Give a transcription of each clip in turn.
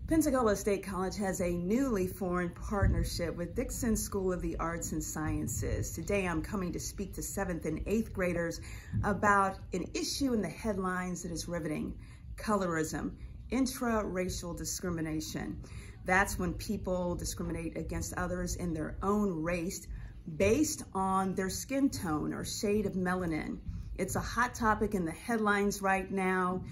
Pensacola State College has a newly formed partnership with Dixon School of the Arts and Sciences. Today I'm coming to speak to 7th and 8th graders about an issue in the headlines that is riveting: colorism, intra-racial discrimination. That's when people discriminate against others in their own race based on their skin tone or shade of melanin. It's a hot topic in the headlines right now.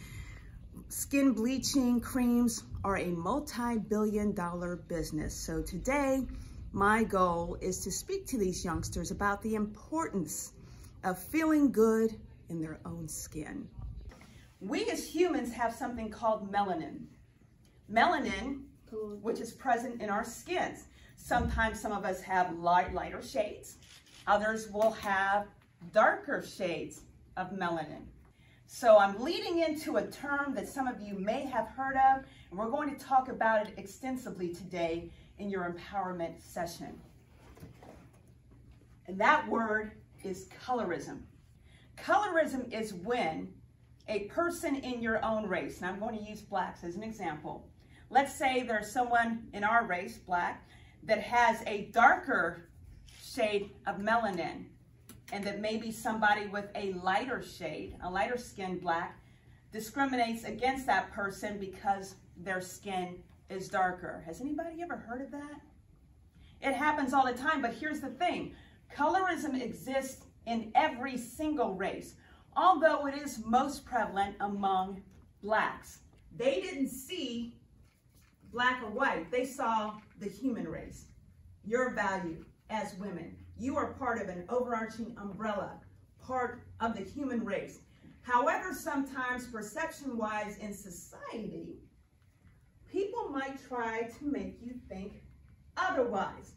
Skin bleaching creams are a multi-billion-dollar business. So today, my goal is to speak to these youngsters about the importance of feeling good in their own skin. We as humans have something called melanin. Melanin, which is present in our skins. Sometimes some of us have lighter shades. Others will have darker shades of melanin. So I'm leading into a term that some of you may have heard of, and we're going to talk about it extensively today in your empowerment session. And that word is colorism. Colorism is when a person in your own race, and I'm going to use blacks as an example. Let's say there's someone in our race, black, that has a darker shade of melanin, and that maybe somebody with a lighter shade, a lighter skin black, discriminates against that person because their skin is darker. Has anybody ever heard of that? It happens all the time, but here's the thing. Colorism exists in every single race, although it is most prevalent among blacks. They didn't see black or white. They saw the human race, your value as women. You are part of an overarching umbrella, part of the human race. However, sometimes perception-wise in society, people might try to make you think otherwise.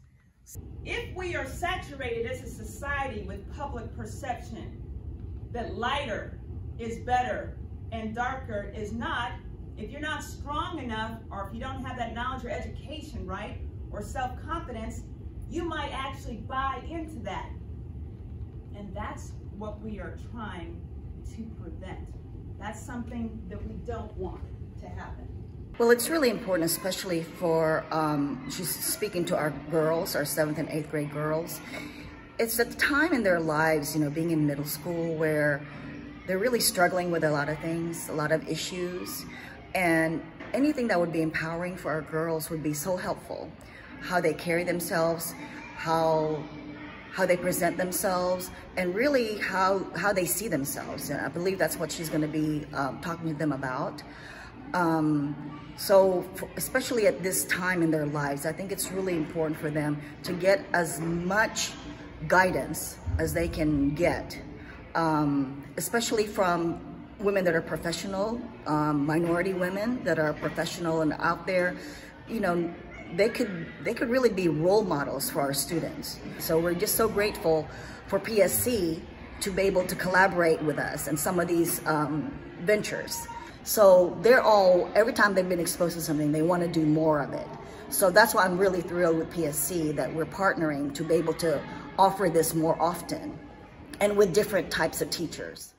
If we are saturated as a society with public perception that lighter is better and darker is not, if you're not strong enough, or if you don't have that knowledge or education, right, or self-confidence, you might actually buy into that. And that's what we are trying to prevent. That's something that we don't want to happen. Well, it's really important, especially for, she's speaking to our girls, our 7th and 8th grade girls. It's a time in their lives, you know, being in middle school where they're really struggling with a lot of things, a lot of issues. And anything that would be empowering for our girls would be so helpful. How they carry themselves, how they present themselves, and really how they see themselves. And I believe that's what she's going to be talking to them about. Especially at this time in their lives, I think it's really important for them to get as much guidance as they can get, especially from women that are professional, minority women that are professional and out there. You know, they could really be role models for our students. So we're just so grateful for PSC to be able to collaborate with us in some of these ventures. So they're all, every time they've been exposed to something, they want to do more of it. So that's why I'm really thrilled with PSC that we're partnering to be able to offer this more often and with different types of teachers.